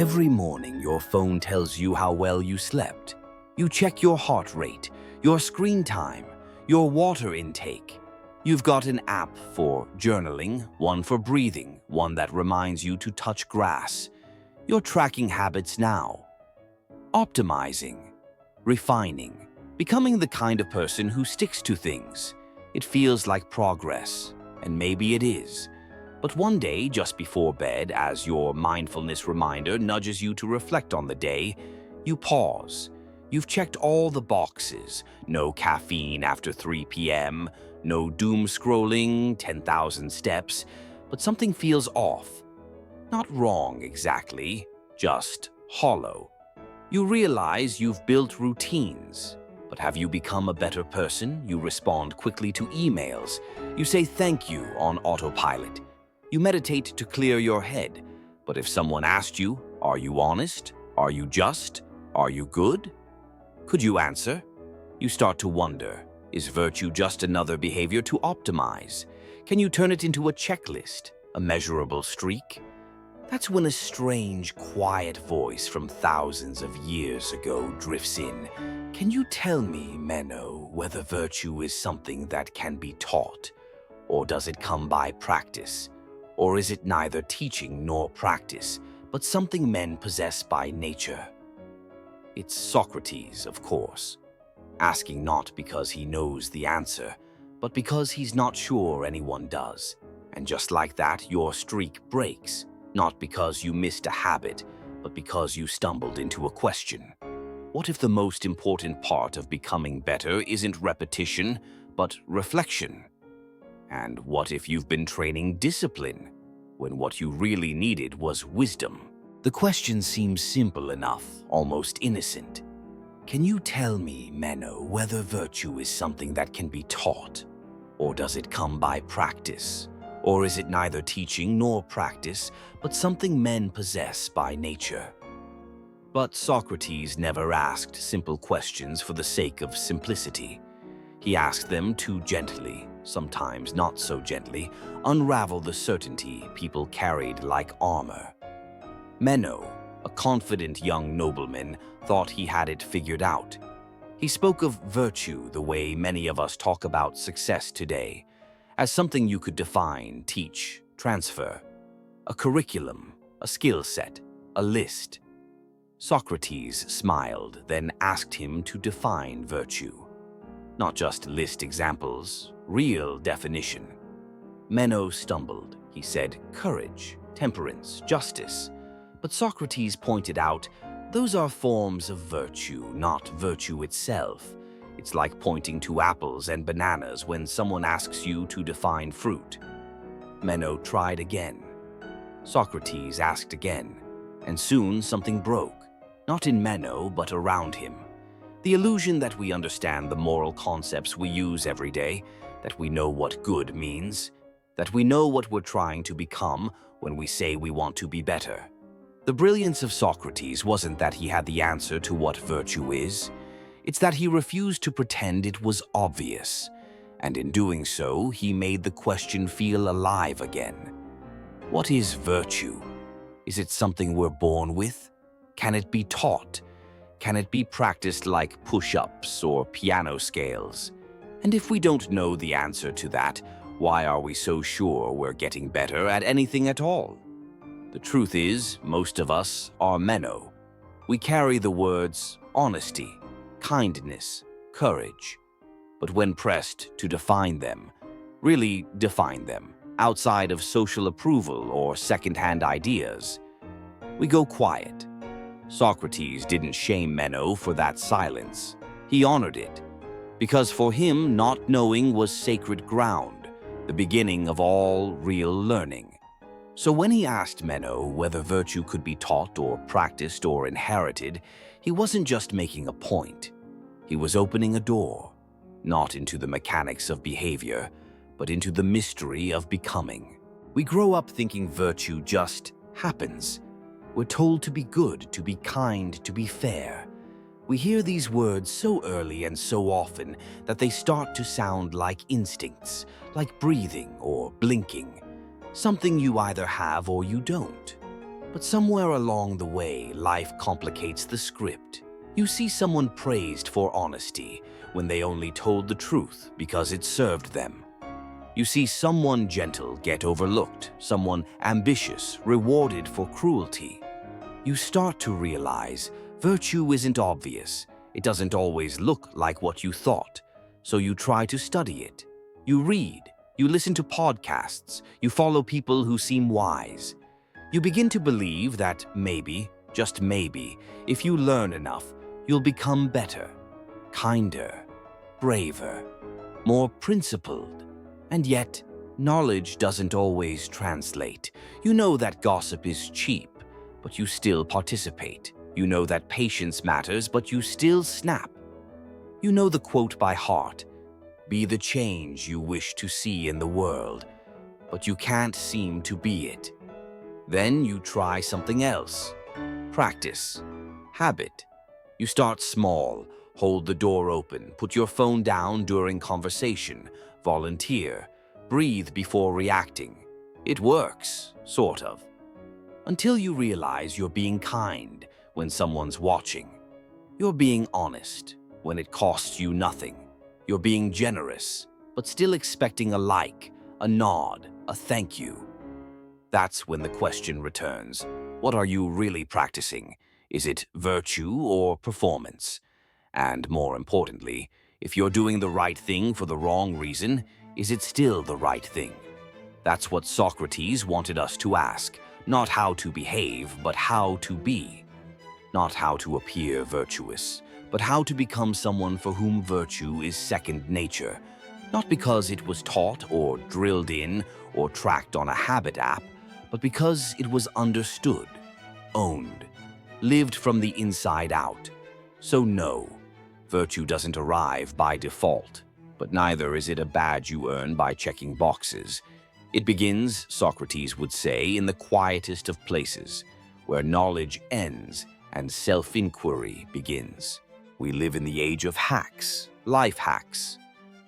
Every morning, your phone tells you how well you slept. You check your heart rate, your screen time, your water intake. You've got an app for journaling, one for breathing, one that reminds you to touch grass. You're tracking habits now. Optimizing, refining, becoming the kind of person who sticks to things. It feels like progress, and maybe it is. But one day, just before bed, as your mindfulness reminder nudges you to reflect on the day, you pause. You've checked all the boxes. No caffeine after 3 p.m., no doom scrolling, 10,000 steps, but something feels off. Not wrong exactly, just hollow. You realize you've built routines, but have you become a better person? You respond quickly to emails. You say thank you on autopilot. You meditate to clear your head. But if someone asked you, are you honest? Are you just? Are you good? Could you answer? You start to wonder, is virtue just another behavior to optimize? Can you turn it into a checklist, a measurable streak? That's when a strange, quiet voice from thousands of years ago drifts in. Can you tell me, Menno, whether virtue is something that can be taught? Or does it come by practice? Or is it neither teaching nor practice, but something men possess by nature? It's Socrates, of course, asking not because he knows the answer, but because he's not sure anyone does. And just like that, your streak breaks, not because you missed a habit, but because you stumbled into a question. What if the most important part of becoming better isn't repetition, but reflection? And what if you've been training discipline, when what you really needed was wisdom? The question seems simple enough, almost innocent. Can you tell me, Menno, whether virtue is something that can be taught? Or does it come by practice? Or is it neither teaching nor practice, but something men possess by nature? But Socrates never asked simple questions for the sake of simplicity. He asked them to gently, sometimes not so gently, unravel the certainty people carried like armor. Menno, a confident young nobleman, thought he had it figured out. He spoke of virtue the way many of us talk about success today, as something you could define, teach, transfer. A curriculum, a skill set, a list. Socrates smiled, then asked him to define virtue. Not just list examples, real definition. Menno stumbled. He said courage, temperance, justice. But Socrates pointed out, those are forms of virtue, not virtue itself. It's like pointing to apples and bananas when someone asks you to define fruit. Menno tried again. Socrates asked again, and soon something broke, not in Menno, but around him. The illusion that we understand the moral concepts we use every day, that we know what good means, that we know what we're trying to become when we say we want to be better. The brilliance of Socrates wasn't that he had the answer to what virtue is. It's that he refused to pretend it was obvious. And in doing so, he made the question feel alive again. What is virtue? Is it something we're born with? Can it be taught? Can it be practiced like push-ups or piano scales? And if we don't know the answer to that, why are we so sure we're getting better at anything at all? The truth is, most of us are Menno. We carry the words honesty, kindness, courage. But when pressed to define them, really define them, outside of social approval or second-hand ideas, we go quiet. Socrates didn't shame Menno for that silence. He honored it, because for him, not knowing was sacred ground, the beginning of all real learning. So when he asked Menno whether virtue could be taught or practiced or inherited, he wasn't just making a point. He was opening a door, not into the mechanics of behavior, but into the mystery of becoming. We grow up thinking virtue just happens. We're told to be good, to be kind, to be fair. We hear these words so early and so often that they start to sound like instincts, like breathing or blinking. Something you either have or you don't. But somewhere along the way, life complicates the script. You see someone praised for honesty when they only told the truth because it served them. You see someone gentle get overlooked, someone ambitious rewarded for cruelty. You start to realize virtue isn't obvious. It doesn't always look like what you thought. So you try to study it. You read, you listen to podcasts, you follow people who seem wise. You begin to believe that maybe, just maybe, if you learn enough, you'll become better, kinder, braver, more principled. And yet, knowledge doesn't always translate. You know that gossip is cheap, but you still participate. You know that patience matters, but you still snap. You know the quote by heart, "Be the change you wish to see in the world," but you can't seem to be it. Then you try something else. Practice. Habit. You start small, hold the door open, put your phone down during conversation, volunteer, breathe before reacting. It works, sort of. Until you realize you're being kind when someone's watching. You're being honest when it costs you nothing. You're being generous, but still expecting a like, a nod, a thank you. That's when the question returns. What are you really practicing? Is it virtue or performance? And more importantly, if you're doing the right thing for the wrong reason, is it still the right thing? That's what Socrates wanted us to ask. Not how to behave, but how to be. Not how to appear virtuous, but how to become someone for whom virtue is second nature. Not because it was taught or drilled in or tracked on a habit app, but because it was understood, owned, lived from the inside out. So no, virtue doesn't arrive by default, but neither is it a badge you earn by checking boxes. It begins, Socrates would say, in the quietest of places, where knowledge ends and self-inquiry begins. We live in the age of hacks, life hacks,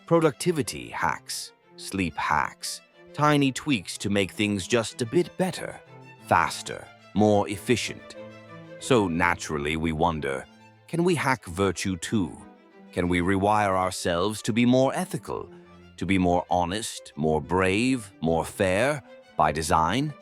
productivity hacks, sleep hacks, tiny tweaks to make things just a bit better, faster, more efficient. So naturally we wonder, can we hack virtue too? Can we rewire ourselves to be more ethical, to be more honest, more brave, more fair, by design?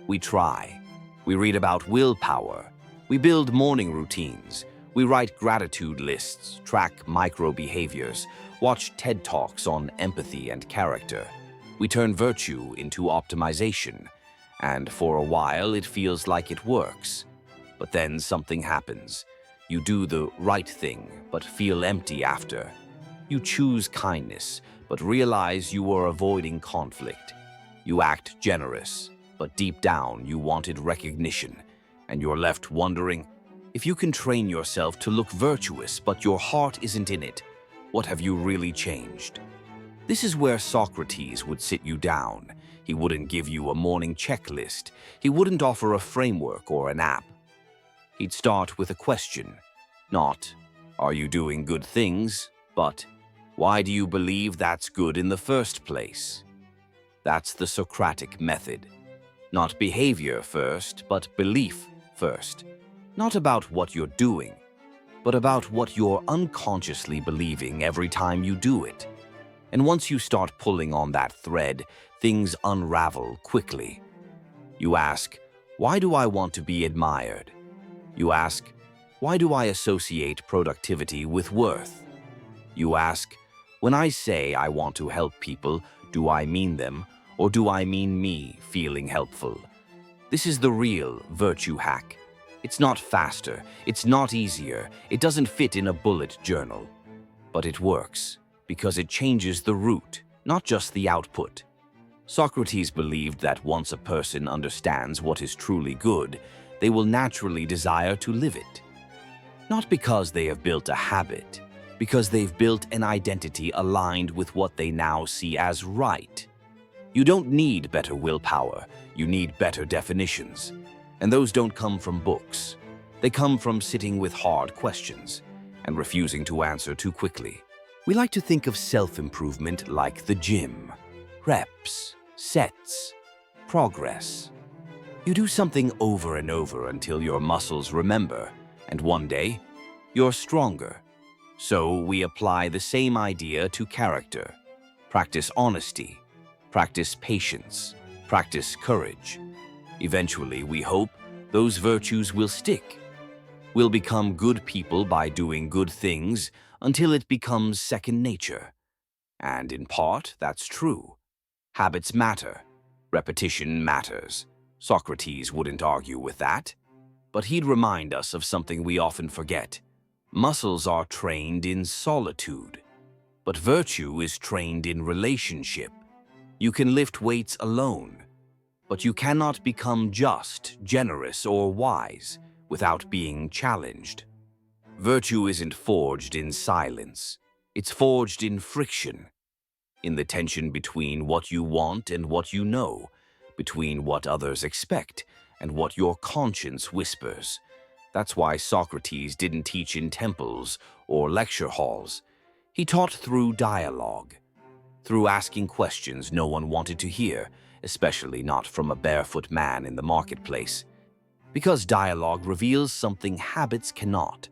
We try. We read about willpower. We build morning routines. We write gratitude lists, track micro-behaviors, watch TED Talks on empathy and character. We turn virtue into optimization, and for a while it feels like it works. But then something happens. You do the right thing, but feel empty after. You choose kindness, but realize you were avoiding conflict. You act generous, but deep down you wanted recognition, and you're left wondering, if you can train yourself to look virtuous, but your heart isn't in it, what have you really changed? This is where Socrates would sit you down. He wouldn't give you a morning checklist. He wouldn't offer a framework or an app. He'd start with a question. Not, are you doing good things? But, why do you believe that's good in the first place? That's the Socratic method. Not behavior first, but belief first. Not about what you're doing, but about what you're unconsciously believing every time you do it. And once you start pulling on that thread, things unravel quickly. You ask, why do I want to be admired? You ask, why do I associate productivity with worth? You ask, when I say I want to help people, do I mean them, or do I mean me feeling helpful? This is the real virtue hack. It's not faster, it's not easier, it doesn't fit in a bullet journal. But it works, because it changes the root, not just the output. Socrates believed that once a person understands what is truly good, they will naturally desire to live it. Not because they have built a habit, because they've built an identity aligned with what they now see as right. You don't need better willpower, you need better definitions. And those don't come from books. They come from sitting with hard questions and refusing to answer too quickly. We like to think of self-improvement like the gym. Reps, sets, progress. You do something over and over until your muscles remember, and one day, you're stronger. So we apply the same idea to character. Practice honesty, practice patience, practice courage. Eventually, we hope, those virtues will stick. We'll become good people by doing good things until it becomes second nature. And in part, that's true. Habits matter. Repetition matters. Socrates wouldn't argue with that. But he'd remind us of something we often forget. Muscles are trained in solitude, but virtue is trained in relationship. You can lift weights alone, but you cannot become just, generous, or wise without being challenged. Virtue isn't forged in silence. It's forged in friction, in the tension between what you want and what you know, between what others expect and what your conscience whispers. That's why Socrates didn't teach in temples or lecture halls. He taught through dialogue, through asking questions no one wanted to hear, especially not from a barefoot man in the marketplace. Because dialogue reveals something habits cannot: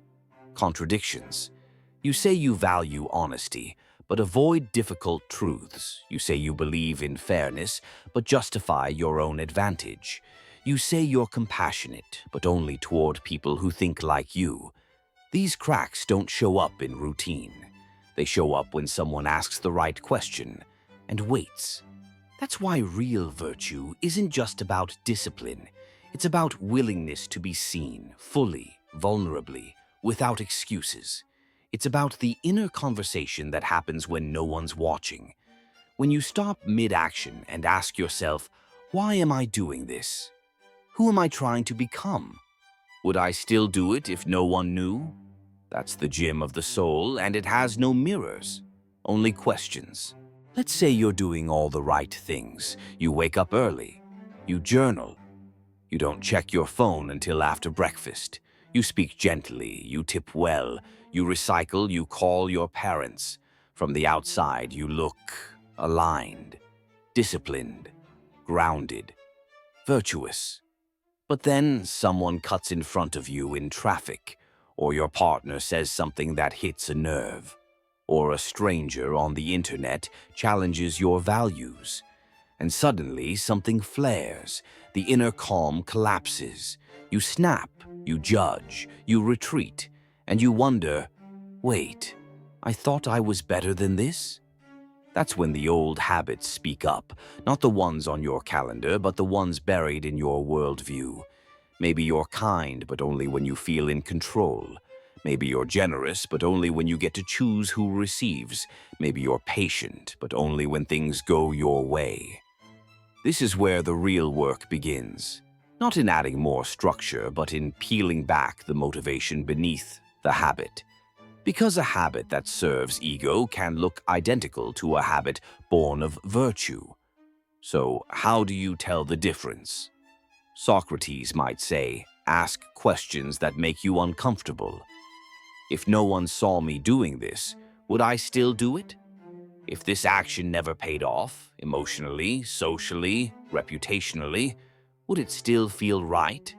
contradictions. You say you value honesty, but avoid difficult truths. You say you believe in fairness, but justify your own advantage. You say you're compassionate, but only toward people who think like you. These cracks don't show up in routine. They show up when someone asks the right question and waits. That's why real virtue isn't just about discipline. It's about willingness to be seen, fully, vulnerably, without excuses. It's about the inner conversation that happens when no one's watching. When you stop mid-action and ask yourself, why am I doing this? Who am I trying to become? Would I still do it if no one knew? That's the gym of the soul, and it has no mirrors, only questions. Let's say you're doing all the right things. You wake up early. You journal. You don't check your phone until after breakfast. You speak gently. You tip well. You recycle. You call your parents. From the outside, you look aligned, disciplined, grounded, virtuous. But then someone cuts in front of you in traffic, or your partner says something that hits a nerve, or a stranger on the internet challenges your values, and suddenly something flares, the inner calm collapses. You snap, you judge, you retreat, and you wonder, wait, I thought I was better than this? That's when the old habits speak up, not the ones on your calendar, but the ones buried in your worldview. Maybe you're kind, but only when you feel in control. Maybe you're generous, but only when you get to choose who receives. Maybe you're patient, but only when things go your way. This is where the real work begins. Not in adding more structure, but in peeling back the motivation beneath the habit. Because a habit that serves ego can look identical to a habit born of virtue. So, how do you tell the difference? Socrates might say, ask questions that make you uncomfortable. If no one saw me doing this, would I still do it? If this action never paid off, emotionally, socially, reputationally, would it still feel right?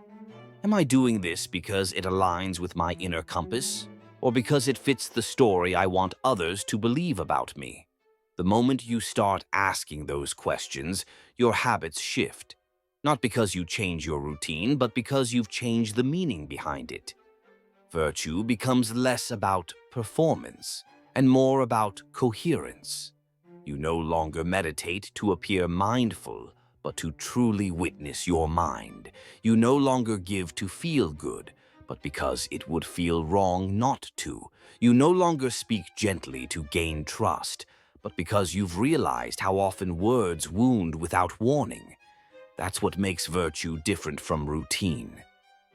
Am I doing this because it aligns with my inner compass, or because it fits the story I want others to believe about me? The moment you start asking those questions, your habits shift. Not because you change your routine, but because you've changed the meaning behind it. Virtue becomes less about performance and more about coherence. You no longer meditate to appear mindful, but to truly witness your mind. You no longer give to feel good, but because it would feel wrong not to. You no longer speak gently to gain trust, but because you've realized how often words wound without warning. That's what makes virtue different from routine.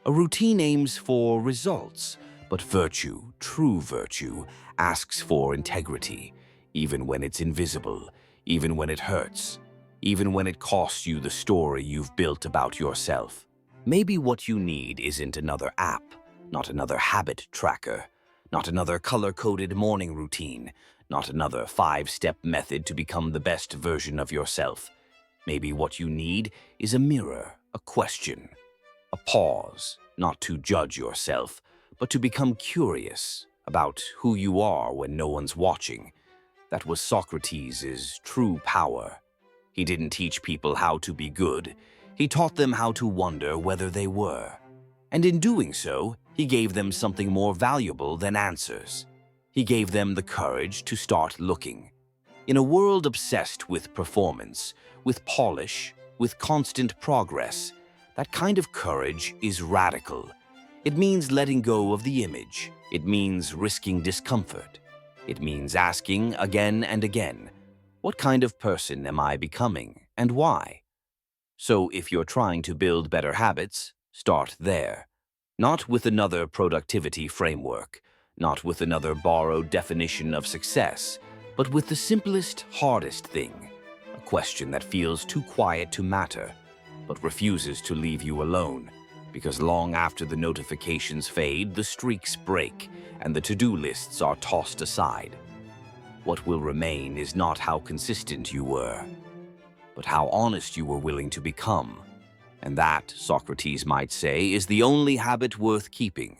A routine aims for results, but virtue, true virtue, asks for integrity, even when it's invisible, even when it hurts, even when it costs you the story you've built about yourself. Maybe what you need isn't another app, not another habit tracker, not another color-coded morning routine, not another 5-step method to become the best version of yourself. Maybe what you need is a mirror, a question, a pause, not to judge yourself, but to become curious about who you are when no one's watching. That was Socrates' true power. He didn't teach people how to be good. He taught them how to wonder whether they were. And in doing so, he gave them something more valuable than answers. He gave them the courage to start looking. In a world obsessed with performance, with polish, with constant progress, that kind of courage is radical. It means letting go of the image. It means risking discomfort. It means asking again and again, what kind of person am I becoming and why? So if you're trying to build better habits, start there. Not with another productivity framework, not with another borrowed definition of success, but with the simplest, hardest thing, a question that feels too quiet to matter, but refuses to leave you alone, because long after the notifications fade, the streaks break, and the to-do lists are tossed aside. What will remain is not how consistent you were, but how honest you were willing to become. And that, Socrates might say, is the only habit worth keeping.